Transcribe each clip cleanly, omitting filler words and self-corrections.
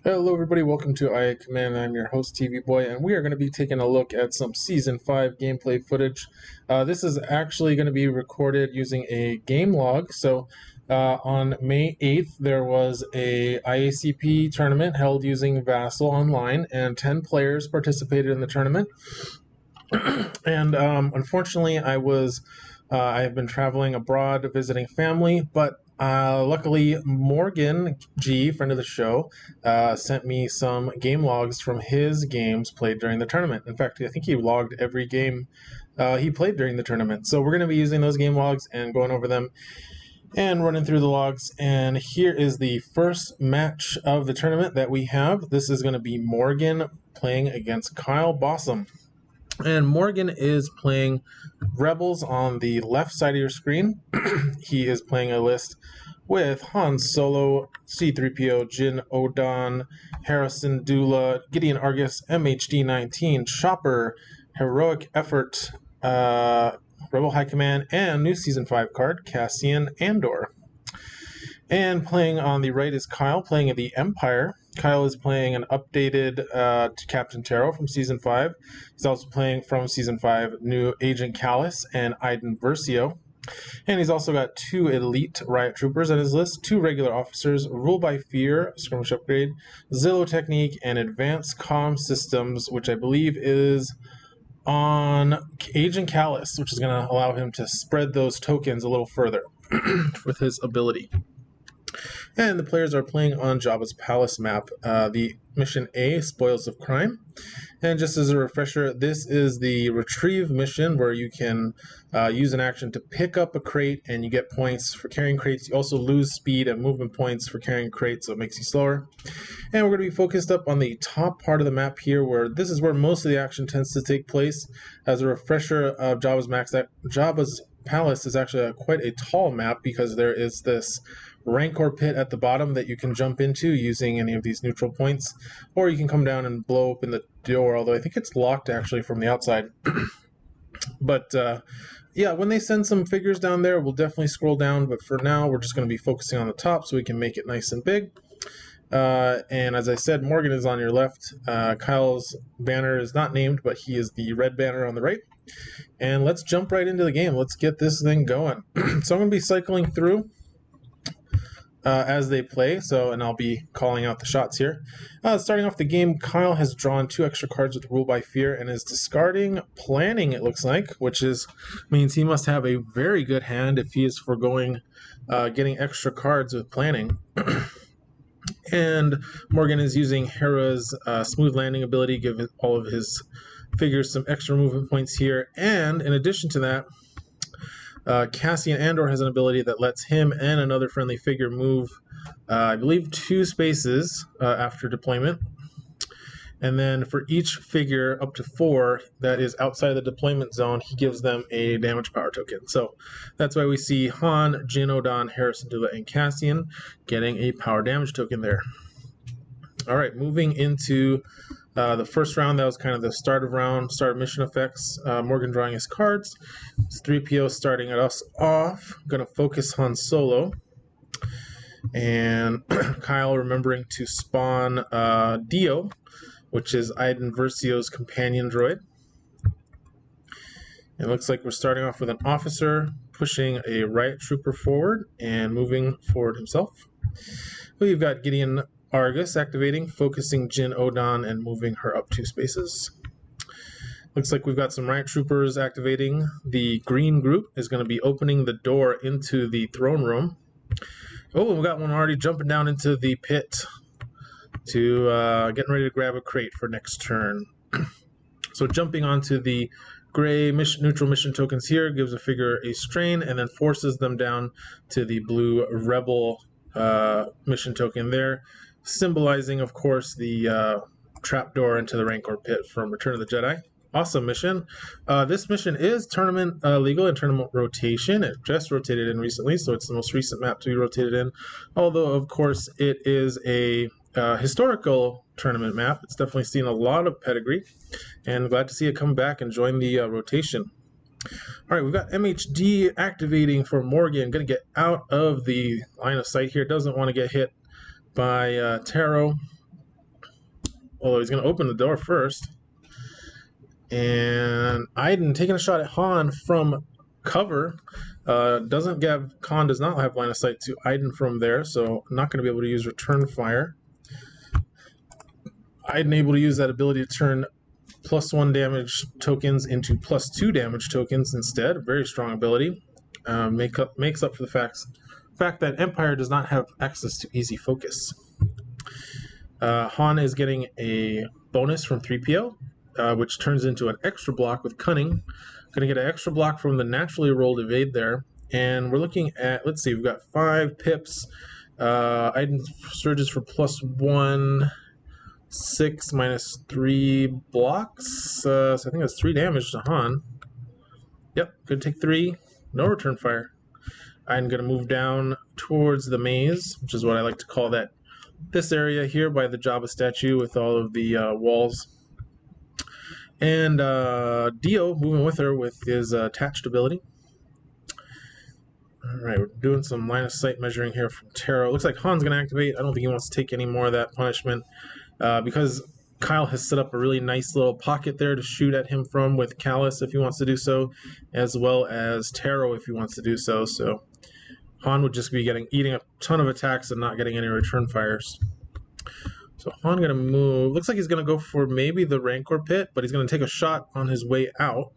Hello everybody, welcome to IACP. I'm your host TV Boy, and we are going to be taking a look at some Season 5 gameplay footage. This is actually going to be recorded using a game log. So on May 8th, there was a IACP tournament held using Vassal Online, and 10 players participated in the tournament. And unfortunately, I have been traveling abroad visiting family, but luckily Morgan G, friend of the show, sent me some game logs from his games played during the tournament. In fact, I think he logged every game he played during the tournament. So we're going to be using those game logs and going over them and running through the logs. And here is the first match of the tournament that we have. This is going to be Morgan playing against Kyle Bossum. And Morgan is playing Rebels on the left side of your screen. He is playing a list with Han Solo, C-3PO, Jin Odan, Harrison Dula, Gideon Argus, MHD-19, Chopper, Heroic Effort, Rebel High Command, and new Season 5 card, Cassian Andor. And playing on the right is Kyle, playing at the Empire. Kyle is playing an updated Captain Terro from Season 5. He's also playing from Season 5 new Agent Kallus and Iden and he's also got 2 elite Riot Troopers on his list, 2 regular officers, Rule by Fear, Skirmish Upgrade, Zillow Technique, and Advanced Comm Systems, which I believe is on Agent Kallus, which is going to allow him to spread those tokens a little further with his ability. And the players are playing on Jabba's Palace map, the Mission A, Spoils of Crime. And just as a refresher, this is the retrieve mission where you can use an action to pick up a crate and you get points for carrying crates. You also lose speed and movement points for carrying crates, so it makes you slower. And we're going to be focused up on the top part of the map here, where this is where most of the action tends to take place. As a refresher of Jabba's Palace is actually quite a tall map because there is this Rancor pit at the bottom that you can jump into using any of these neutral points, or you can come down and blow open the door, although I think it's locked actually from the outside. But yeah, when they send some figures down there, we'll definitely scroll down, but for now we're just going to be focusing on the top so we can make it nice and big. And as I said, Morgan is on your left. Kyle's banner is not named, but he is the red banner on the right. And let's jump right into the game. Let's get this thing going. So I'm going to be cycling through as they play, and I'll be calling out the shots here. Starting off the game, Kyle has drawn 2 extra cards with Rule by Fear and is discarding Planning, it looks like, which means he must have a very good hand if he is foregoing getting extra cards with Planning. And Morgan is using Hera's Smooth Landing ability, give all of his figures some extra movement points here. And in addition to that, Cassian Andor has an ability that lets him and another friendly figure move, I believe, 2 spaces after deployment. And then for each figure up to 4 that is outside the deployment zone, he gives them a damage power token. So that's why we see Han, Jin Odan, Harrison Dula, and Cassian getting a power damage token there. All right, moving into the first round. That was kind of the start of mission effects. Morgan drawing his cards. It's 3PO starting us off. Going to focus Han Solo. And Kyle remembering to spawn Dio, which is Iden Versio's companion droid. It looks like we're starting off with an officer pushing a Riot Trooper forward and moving forward himself. We've got Gideon Argus activating, focusing Jin Odan and moving her up 2 spaces. Looks like we've got some Riot Troopers activating. The green group is going to be opening the door into the throne room. Oh, we've got one already jumping down into the pit to getting ready to grab a crate for next turn. So jumping onto the gray neutral mission tokens here gives a figure a strain and then forces them down to the blue rebel mission token there, symbolizing, of course, the trapdoor into the Rancor pit from Return of the Jedi. Awesome mission. This mission is tournament legal and tournament rotation. It just rotated in recently, so it's the most recent map to be rotated in. Although, of course, it is a historical tournament map. It's definitely seen a lot of pedigree, and glad to see it come back and join the rotation. All right, we've got MHD activating for Morgan. Going to get out of the line of sight here. Doesn't want to get hit by Terro. although he's going to open the door first. And Iden taking a shot at Han from cover. Khan does not have line of sight to Iden from there, so not going to be able to use return fire. Iden able to use that ability to turn +1 damage tokens into +2 damage tokens instead. A very strong ability. Makes up for the fact that Empire does not have access to easy focus. Han is getting a bonus from 3PO, which turns into an extra block with Cunning. Going to get an extra block from the naturally rolled evade there. And we're looking at, let's see, we've got 5 pips. Iden surges for +1, 6 minus 3 blocks. So I think that's 3 damage to Han. Yep, going to take 3. No return fire. I'm going to move down towards the maze, which is what I like to call this area here by the Jabba statue with all of the walls. And Dio moving with her with his attached ability. Alright, we're doing some line of sight measuring here from Terro. Looks like Han's going to activate. I don't think he wants to take any more of that punishment because Kyle has set up a really nice little pocket there to shoot at him from with Kallus if he wants to do so, as well as Terro if he wants to do so. So Han would just be eating a ton of attacks and not getting any return fires. So Han going to move. Looks like he's going to go for maybe the Rancor pit, but he's going to take a shot on his way out,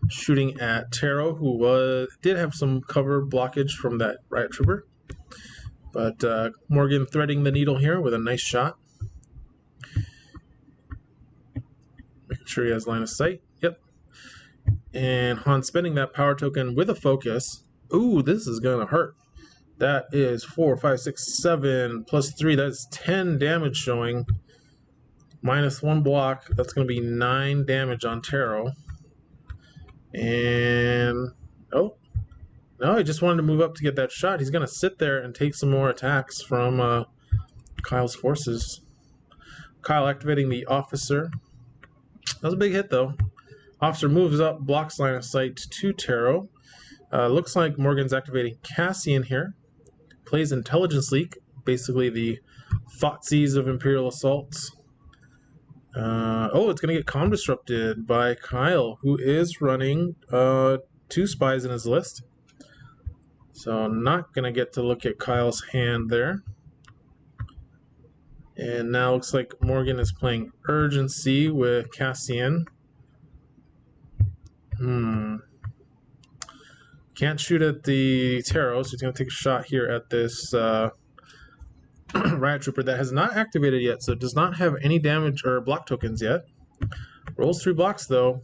shooting at Terro, who did have some cover blockage from that Riot Trooper. But Morgan threading the needle here with a nice shot. Making sure he has line of sight. Yep. And Han spending that power token with a focus. Ooh, this is going to hurt. That is 4, 5, 6, 7 plus 3. That's 10 damage showing. Minus 1 block. That's going to be 9 damage on Terro. And oh, no, he just wanted to move up to get that shot. He's going to sit there and take some more attacks from Kyle's forces. Kyle activating the Officer. That was a big hit, though. Officer moves up, blocks line of sight to Terro. Looks like Morgan's activating Cassian here. Plays Intelligence Leak, basically the Thoughtseize of Imperial Assaults. It's going to get comm disrupted by Kyle, who is running 2 spies in his list. So not going to get to look at Kyle's hand there. And now looks like Morgan is playing Urgency with Cassian. Can't shoot at the Terro, so he's going to take a shot here at this Riot Trooper that has not activated yet, so it does not have any damage or block tokens yet. Rolls 3 blocks, though.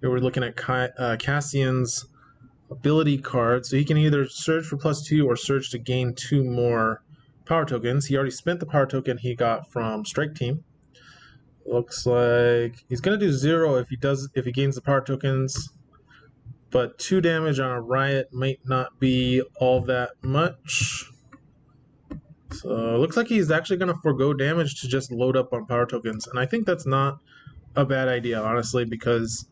Here we're looking at Cassian's ability card, so he can either surge for +2 or surge to gain 2 more power tokens. He already spent the power token he got from Strike Team. Looks like he's going to do 0 if he gains the power tokens. But 2 damage on a Riot might not be all that much. So it looks like he's actually going to forego damage to just load up on power tokens. And I think that's not a bad idea, honestly, because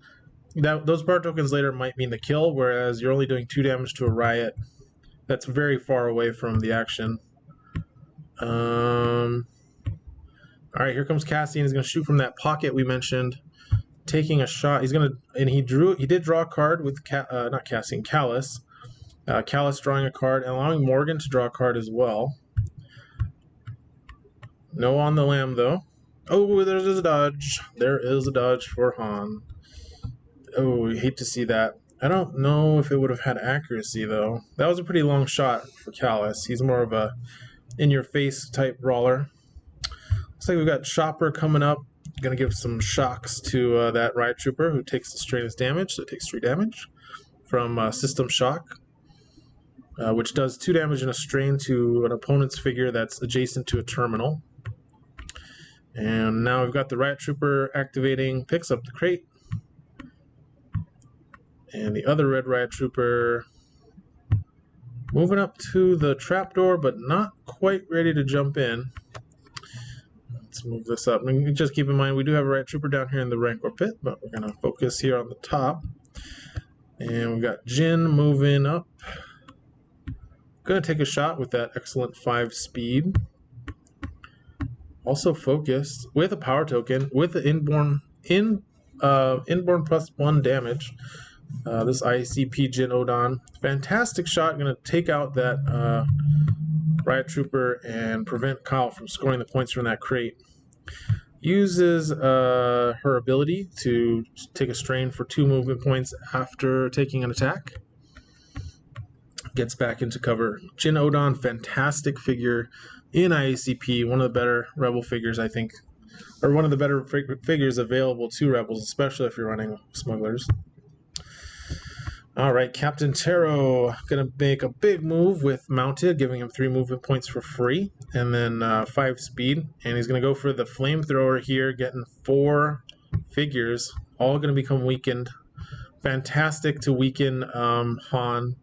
those power tokens later might mean the kill, whereas you're only doing 2 damage to a Riot. That's very far away from the action. Alright, here comes Cassian. He's going to shoot from that pocket we mentioned. Taking a shot. He did draw a card with Kallus. Kallus drawing a card and allowing Morgan to draw a card as well. No on the lamb though. Oh, there's a dodge. There is a dodge for Han. Oh, I hate to see that. I don't know if it would have had accuracy though. That was a pretty long shot for Kallus. He's more of a in-your-face type brawler. Looks like we've got Chopper coming up. Going to give some shocks to that Riot Trooper who takes the strainless damage, so it takes 3 damage from System Shock, which does 2 damage in a strain to an opponent's figure that's adjacent to a terminal. And now we've got the Riot Trooper activating, picks up the crate, and the other red Riot Trooper moving up to the trapdoor, but not quite ready to jump in. Let's move this up. And just keep in mind, we do have a Riot Trooper down here in the Rancor pit, but we're going to focus here on the top. And we've got Jin moving up. Going to take a shot with that excellent 5 speed. Also focused with a power token with the inborn +1 damage. This IACP Jin Odon, fantastic shot, going to take out that Riot Trooper and prevent Kyle from scoring the points from that crate. Uses her ability to take a strain for 2 movement points after taking an attack. Gets back into cover. Jin Odon, fantastic figure in IACP, one of the better Rebel figures, I think, or one of the better figures available to Rebels, especially if you're running Smugglers. All right, Captain Terro going to make a big move with Mounted, giving him 3 movement points for free, and then 5 speed. And he's going to go for the Flamethrower here, getting 4 figures, all going to become weakened. Fantastic to weaken Han,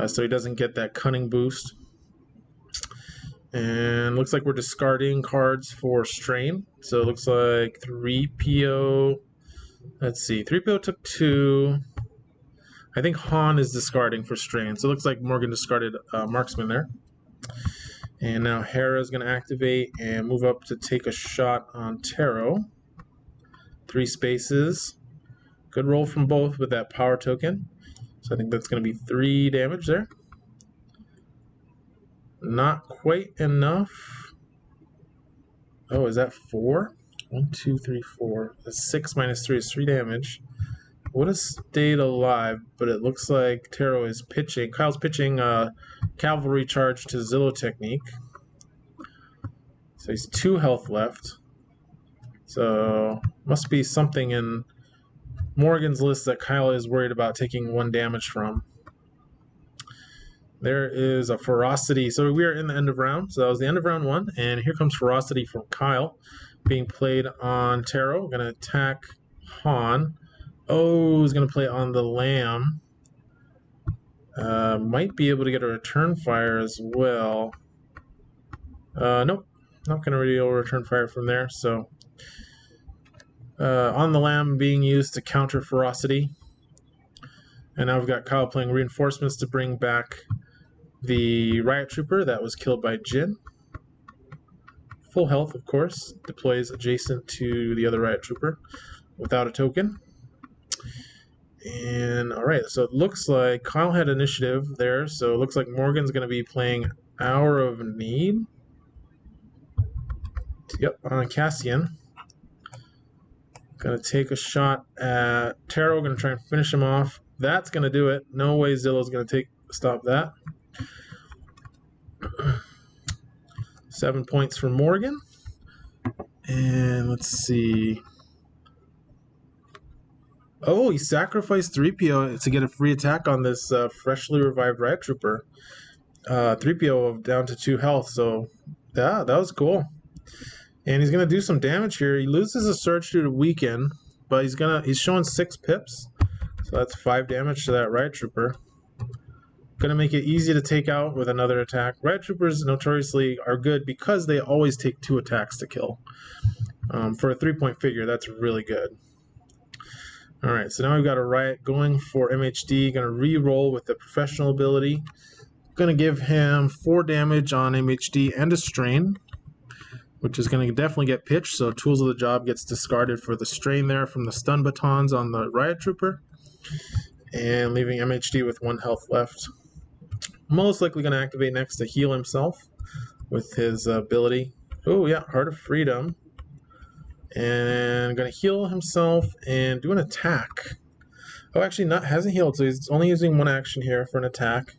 so he doesn't get that cunning boost. And looks like we're discarding cards for Strain. So it looks like 3PO. Let's see, 3PO took 2. I think Han is discarding for Strain. So it looks like Morgan discarded Marksman there. And now Hera is going to activate and move up to take a shot on Terro. 3 spaces. Good roll from both with that power token. So I think that's going to be 3 damage there. Not quite enough. Oh, is that 4? 1, 2, 3, 4. That's 6 minus 3 is 3 damage. Would have stayed alive, but it looks like Terro is pitching. Kyle's pitching cavalry charge to Zillow technique. So he's 2 health left. So must be something in Morgan's list that Kyle is worried about taking 1 damage from. There is a Ferocity. So we are in the end of round. So that was the end of round 1. And here comes Ferocity from Kyle being played on Terro. Going to attack Han. Oh, he's going to play on the Lamb. Might be able to get a return fire as well. Nope. Not going to really return fire from there. So on the Lamb being used to counter Ferocity. And now we've got Kyle playing reinforcements to bring back the Riot Trooper that was killed by Jin. Full health, of course. Deploys adjacent to the other Riot Trooper without a token. And alright, so it looks like Kyle had initiative there, so it looks like Morgan's going to be playing Hour of Need. Yep, on Cassian. Going to take a shot at Terro, going to try and finish him off. That's going to do it. No way Zillow's going to stop that. 7 points for Morgan. And let's see. Oh, he sacrificed 3PO to get a free attack on this freshly revived Riot Trooper. 3PO down to 2 health, so yeah, that was cool. And he's gonna do some damage here. He loses a surge due to weaken, but he's showing 6 pips, so that's 5 damage to that Riot Trooper. Gonna make it easy to take out with another attack. Riot Troopers notoriously are good because they always take 2 attacks to kill. For a 3-point figure, that's really good. Alright, so now we've got a Riot going for MHD, going to re-roll with the professional ability. Going to give him 4 damage on MHD and a strain, which is going to definitely get pitched, so Tools of the Job gets discarded for the strain there from the stun batons on the Riot Trooper, and leaving MHD with 1 health left. Most likely going to activate next to heal himself with his ability. Oh yeah, Heart of Freedom. And going to heal himself and do an attack. Oh, actually, hasn't healed, so he's only using 1 action here for an attack.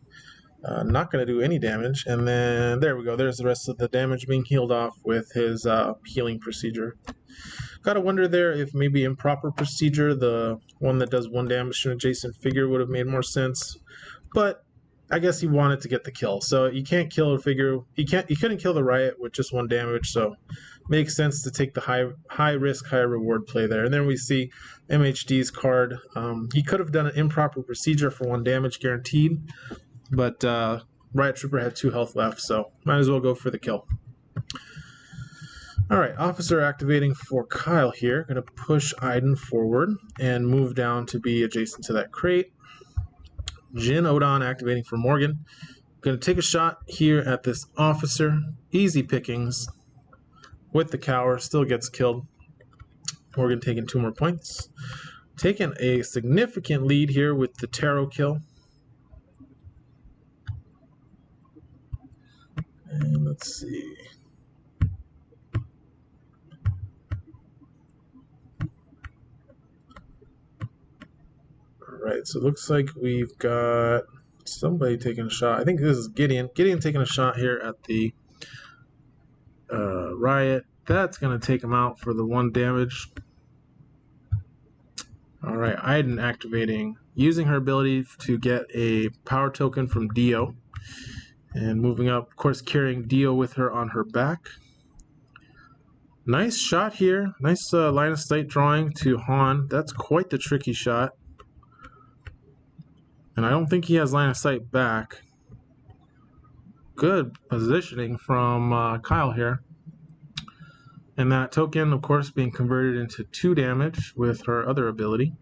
Not going to do any damage. And then there we go. There's the rest of the damage being healed off with his healing procedure. Got to wonder there if maybe improper procedure, the one that does 1 damage to an adjacent figure, would have made more sense. But I guess he wanted to get the kill. So you can't kill a figure. He couldn't kill the Riot with just 1 damage. So makes sense to take the high risk, high reward play there. And then we see MHD's card. He could have done an improper procedure for 1 damage guaranteed, but Riot Trooper had 2 health left, so might as well go for the kill. Alright, Officer activating for Kyle here. Going to push Iden forward and move down to be adjacent to that crate. Jin Odon activating for Morgan. Going to take a shot here at this Officer. Easy pickings. with the cower, still gets killed. Morgan taking 2 more points. Taking a significant lead here with the Terro kill. And let's see. Alright, so it looks like we've got somebody taking a shot. I think this is Gideon. Gideon taking a shot here at the Riot. That's going to take him out for the 1 damage. Alright, Iden activating, using her ability to get a power token from Dio. And moving up, of course, carrying Dio with her on her back. Nice shot here. Nice line of sight drawing to Han. That's quite the tricky shot. And I don't think he has line of sight back. Good positioning from Kyle here. And that token, of course, being converted into 2 damage with her other ability.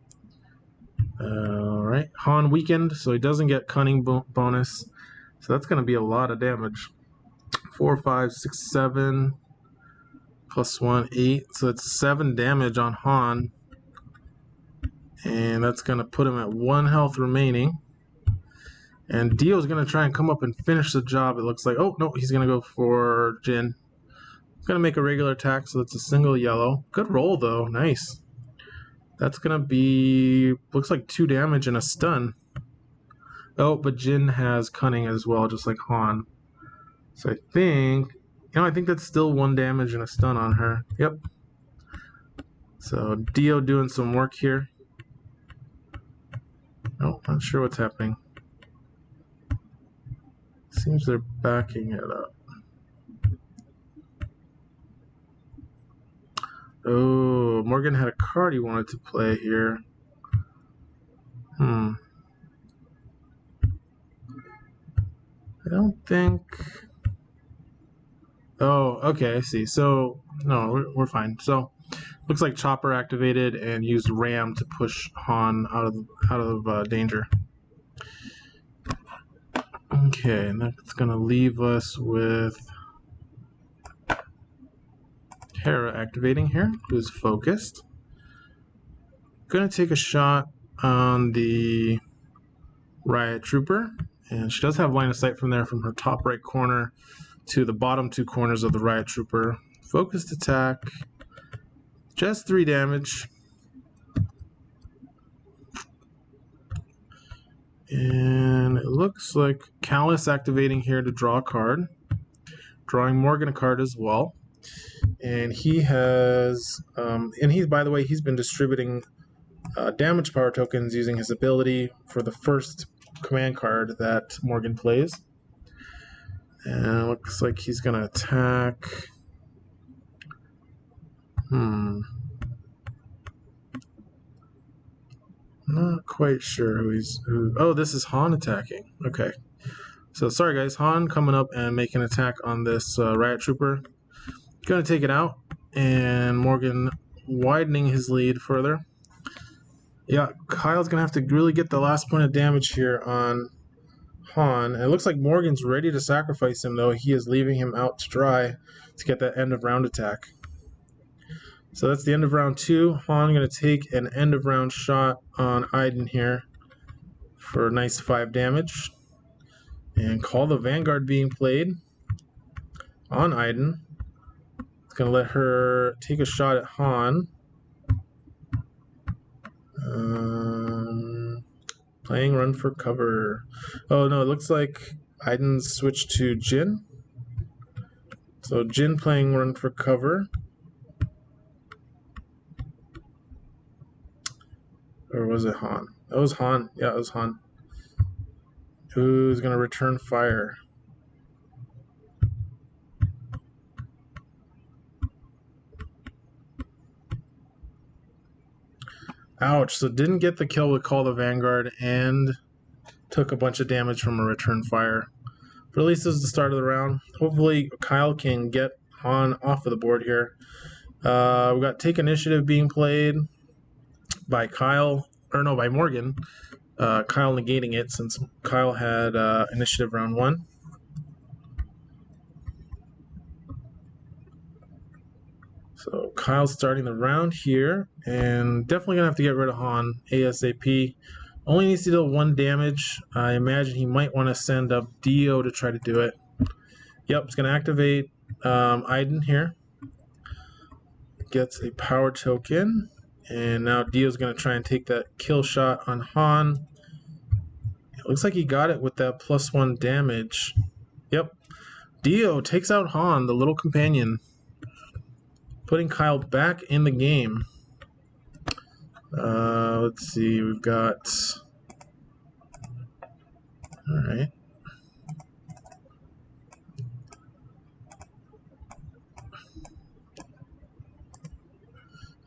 Alright, Han weakened, so he doesn't get cunning bonus. So that's going to be a lot of damage. 4, 5, 6, 7, plus 1, 8. So it's 7 damage on Han. And that's going to put him at 1 health remaining. And Dio's going to try and come up and finish the job, it looks like. Oh, no, he's going to go for Jin. Going to make a regular attack, so it's a single yellow. Good roll, though. Nice. That's going to be, looks like 2 damage and a stun. Oh, but Jin has cunning as well, just like Han. So I think, I think that's still 1 damage and a stun on her. Yep. So Dio doing some work here. Oh, not sure what's happening. Seems they're backing it up. Oh, Morgan had a card he wanted to play here. I don't think... Oh, okay, I see. So, no, we're fine. So, looks like Chopper activated and used Ram to push Han out of danger. Okay, and that's going to leave us with Hera activating here, who's focused. Going to take a shot on the Riot Trooper, and she does have line of sight from there from her top right corner to the bottom 2 corners of the Riot Trooper. Focused attack, just 3 damage. And it looks like Kallus activating here to draw a card. Drawing Morgan a card as well. And he has, by the way, he's been distributing damage power tokens using his ability for the first command card that Morgan plays. And it looks like he's going to attack. Not quite sure who. Oh, this is Han attacking. Okay. So sorry guys, Han coming up and making an attack on this Riot Trooper. Going to take it out, and Morgan widening his lead further. Yeah, Kyle's going to have to really get the last point of damage here on Han. And it looks like Morgan's ready to sacrifice him, though. He is leaving him out to dry to get that end of round attack. So that's the end of round 2. Han going to take an end of round shot on Iden here for a nice 5 damage. And Call the Vanguard being played on Iden. It's going to let her take a shot at Han. Playing Run for Cover. Oh no, it looks like Iden switched to Jin. So Jin playing Run for Cover. Or was it Han? That was Han. Yeah, it was Han. Who's going to return fire? Ouch. So didn't get the kill with Call the Vanguard and took a bunch of damage from a return fire. But at least this is the start of the round. Hopefully Kyle can get Han off of the board here. We've got Take Initiative being played by by Morgan. Kyle negating it since Kyle had initiative round 1. So Kyle's starting the round here, and definitely gonna have to get rid of Han ASAP. Only needs to deal 1 damage. I imagine he might want to send up Dio to try to do it. Yep, it's gonna activate Iden here. Gets a power token, and now Dio's gonna try and take that kill shot on Han. It looks like he got it with that +1 damage. Yep, Dio takes out Han, the little companion, putting Kyle back in the game. Let's see, we've got... Alright.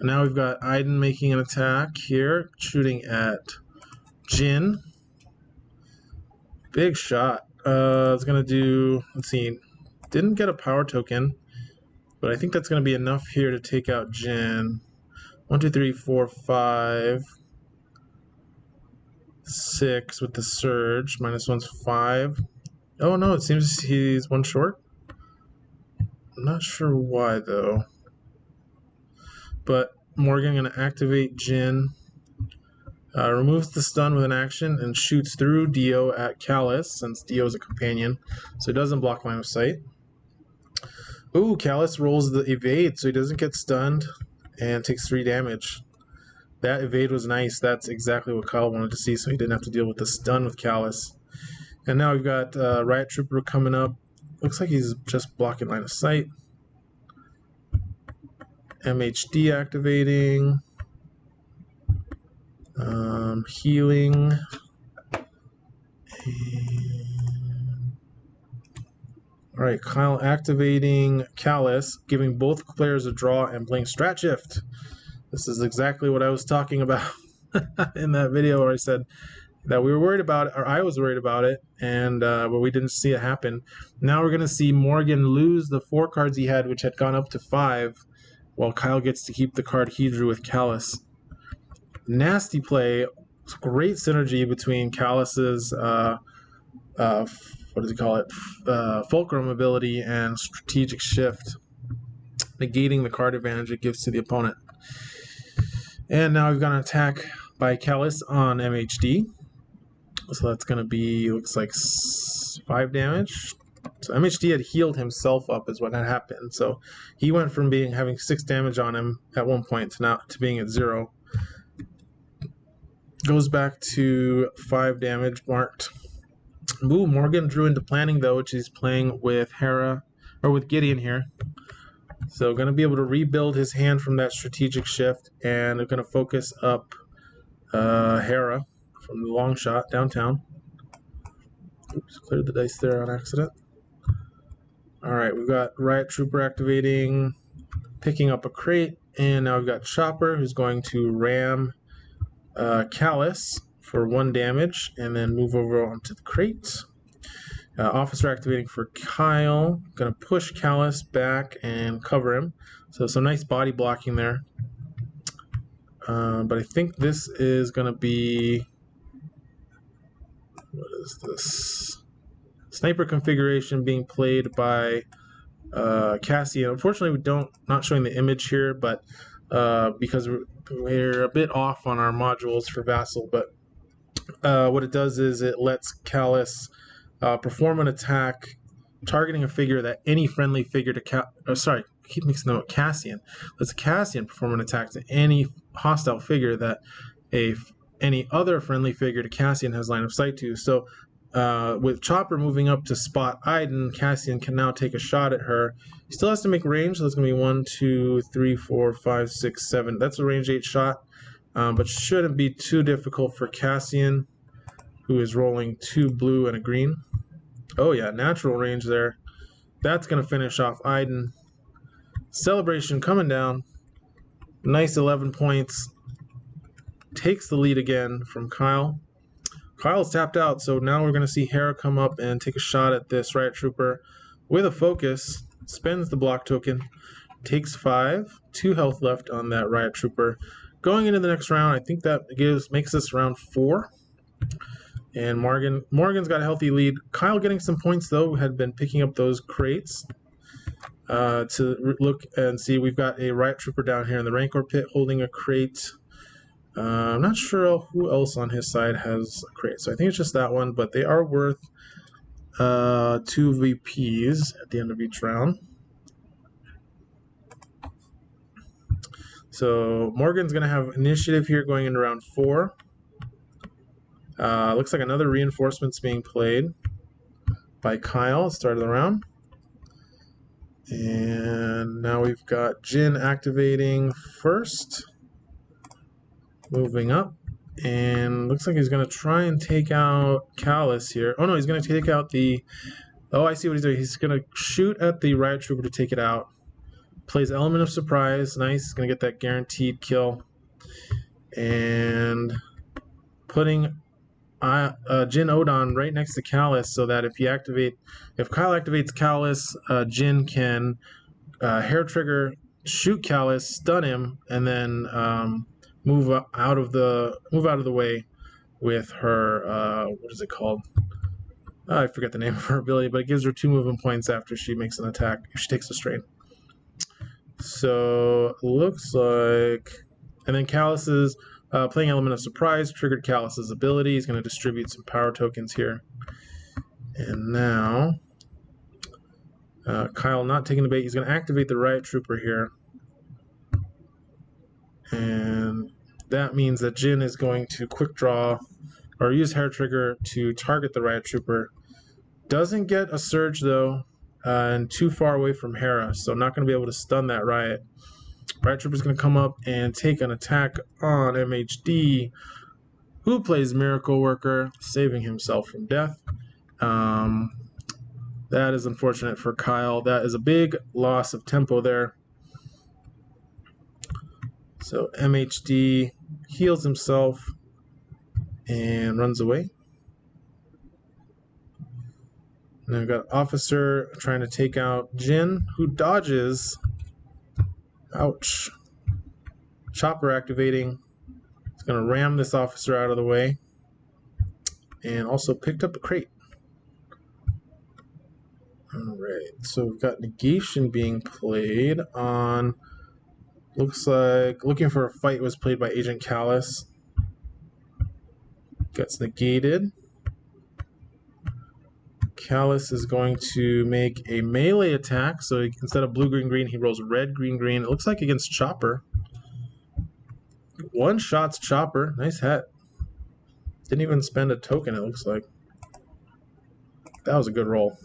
Now we've got Iden making an attack here, shooting at Jin. Big shot. It's going to do, let's see, didn't get a power token, but I think that's going to be enough here to take out Jin. 1, 2, 3, 4, 5, 6 with the surge. -1's 5. Oh no, it seems he's 1 short. I'm not sure why though. But Morgan going to activate Jin. Removes the stun with an action and shoots through Dio at Kallus, since Dio is a companion, so he doesn't block line of sight. Ooh, Kallus rolls the evade, so he doesn't get stunned and takes 3 damage. That evade was nice. That's exactly what Kyle wanted to see, so he didn't have to deal with the stun with Kallus. And now we've got Riot Trooper coming up. Looks like he's just blocking line of sight. MHD activating. Healing. Alright, Kyle activating Kallus, giving both players a draw and playing strat shift. This is exactly what I was talking about in that video where I said that we were worried about it, or I was worried about it, and but we didn't see it happen. Now we're going to see Morgan lose the 4 cards he had, which had gone up to 5, while Kyle gets to keep the card he drew with Kallus. Nasty play. Great synergy between Kallus's what does he call it? Fulcrum ability and strategic shift, negating the card advantage it gives to the opponent. And now we've got an attack by Kallus on MHD. So that's going to be, looks like 5 damage. So MHD had healed himself up is what had happened. So he went from having 6 damage on him at one point to now to being at 0. Goes back to 5 damage marked. Ooh, Morgan drew into planning though, which he's playing with Hera, or with Gideon here. So going to be able to rebuild his hand from that strategic shift, and they're going to focus up Hera from the long shot downtown. Oops, cleared the dice there on accident. Alright, we've got Riot Trooper activating, picking up a crate, and now we've got Chopper who's going to ram Kallus for 1 damage and then move over onto the crate. Officer activating for Kyle. Going to push Kallus back and cover him. So some nice body blocking there. But I think this is going to be... What is this? Sniper configuration being played by Cassian. Unfortunately, not showing the image here, but because we're a bit off on our modules for Vassal. But what it does is it lets Kallus perform an attack targeting a figure that any friendly figure to I keep mixing them up. Cassian lets Cassian perform an attack to any hostile figure that any other friendly figure to Cassian has line of sight to. So with Chopper moving up to spot Iden, Cassian can now take a shot at her. He still has to make range, so that's going to be 1, 2, 3, 4, 5, 6, 7. That's a range 8 shot, but shouldn't be too difficult for Cassian, who is rolling 2 blue and a green. Oh yeah, natural range there. That's going to finish off Iden. Celebration coming down. Nice 11 points. Takes the lead again from Kyle. Kyle's tapped out, so now we're going to see Hera come up and take a shot at this Riot Trooper with a focus. Spends the block token. Takes 5. 2 health left on that Riot Trooper. Going into the next round, I think that makes this round 4. And Morgan's got a healthy lead. Kyle getting some points, though, had been picking up those crates. to look and see. We've got a Riot Trooper down here in the Rancor pit holding a crate. I'm not sure who else on his side has a crate, so I think it's just that one, but they are worth 2 VPs at the end of each round. So Morgan's going to have initiative here going into round 4. Looks like another reinforcement's being played by Kyle at the start of the round. And now we've got Jin activating first. Moving up. And looks like he's going to try and take out Kallus here. Oh no, he's going to take out the... Oh, I see what he's doing. He's going to shoot at the Riot Trooper to take it out. Plays Element of Surprise. Nice. He's going to get that guaranteed kill. And putting Jin Odon right next to Kallus so that if Kyle activates Kallus, Jin can hair trigger, shoot Kallus, stun him, and then move out of the way with her what is it called? I forget the name of her ability, but it gives her 2 movement points after she makes an attack if she takes a strain. So looks like, and then Kallus is playing Element of Surprise, triggered Kallus's ability. He's going to distribute some power tokens here. And now Kyle not taking the bait. He's going to activate the Riot Trooper here. And that means that Jin is going to quick draw or use hair trigger to target the Riot Trooper. Doesn't get a surge though, and too far away from Hera, so not going to be able to stun that Riot. Riot Trooper is going to come up and take an attack on MHD, who plays Miracle Worker, saving himself from death. That is unfortunate for Kyle. That is a big loss of tempo there. So MHD heals himself and runs away. And I've got Officer trying to take out Jin, who dodges. Ouch. Chopper activating. It's going to ram this officer out of the way. And also picked up a crate. Alright, so we've got negation being played on... Looks like Looking for a Fight was played by Agent Kallus. Gets negated. Kallus is going to make a melee attack, so instead of blue, green, green, he rolls red, green, green. It looks like against Chopper. One shots Chopper. Nice hit. Didn't even spend a token, it looks like. That was a good roll.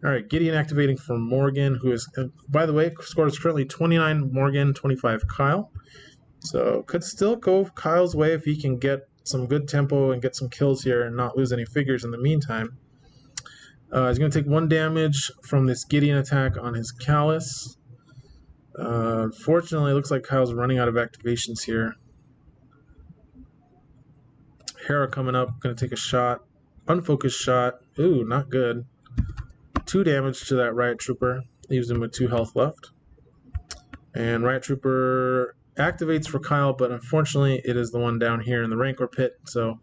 Alright, Gideon activating for Morgan, who is, by the way, score is currently 29 Morgan, 25 Kyle. So could still go Kyle's way if he can get some good tempo and get some kills here and not lose any figures in the meantime. He's going to take 1 damage from this Gideon attack on his Kallus. Unfortunately, it looks like Kyle's running out of activations here. Hera coming up, going to take a shot. Unfocused shot. Ooh, not good. 2 damage to that Riot Trooper. Leaves him with 2 health left. And Riot Trooper activates for Kyle, but unfortunately it is the one down here in the Rancor pit, so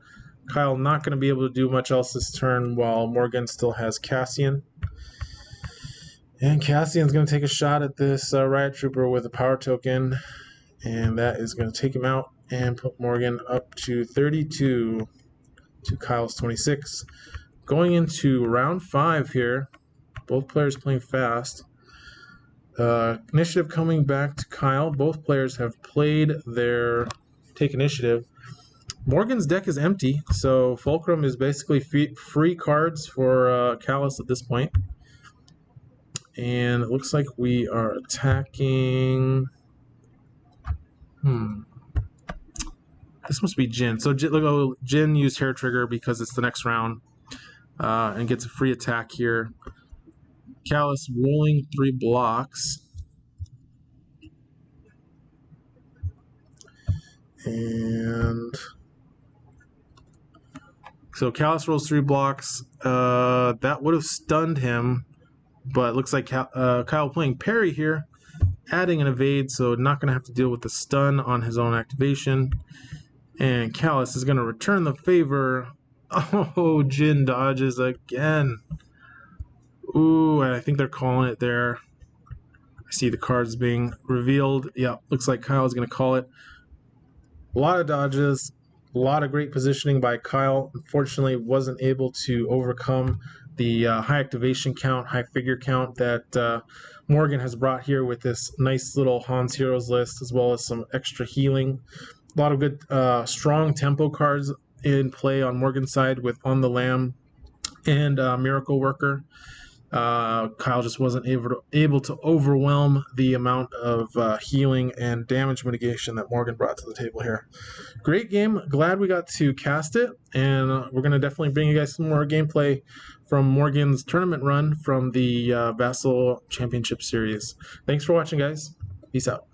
Kyle not going to be able to do much else this turn while Morgan still has Cassian. And Cassian's going to take a shot at this Riot Trooper with a power token, and that is going to take him out and put Morgan up to 32 to Kyle's 26. Going into round 5 here, both players playing fast. Initiative coming back to Kyle. Both players have played their take initiative. Morgan's deck is empty, so Fulcrum is basically free cards for Kallus at this point. And it looks like we are attacking... This must be Jin. So Jin used Hair Trigger because it's the next round and gets a free attack here. Kallus rolling 3 blocks. And so Kallus rolls 3 blocks. That would have stunned him, but it looks like Kyle playing parry here, adding an evade, so not going to have to deal with the stun on his own activation. And Kallus is going to return the favor. Oh, Jin dodges again. Ooh, and I think they're calling it there. I see the cards being revealed. Yeah, looks like Kyle's going to call it. A lot of dodges, a lot of great positioning by Kyle. Unfortunately, wasn't able to overcome the high activation count, high figure count that Morgan has brought here with this nice little Hans Heroes list, as well as some extra healing. A lot of good, strong tempo cards in play on Morgan's side with On the Lamb and Miracle Worker. Kyle just wasn't able to overwhelm the amount of healing and damage mitigation that Morgan brought to the table here. Great game. Glad we got to cast it, and we're going to definitely bring you guys some more gameplay from Morgan's tournament run from the Vassal Championship Series. Thanks for watching, guys. Peace out.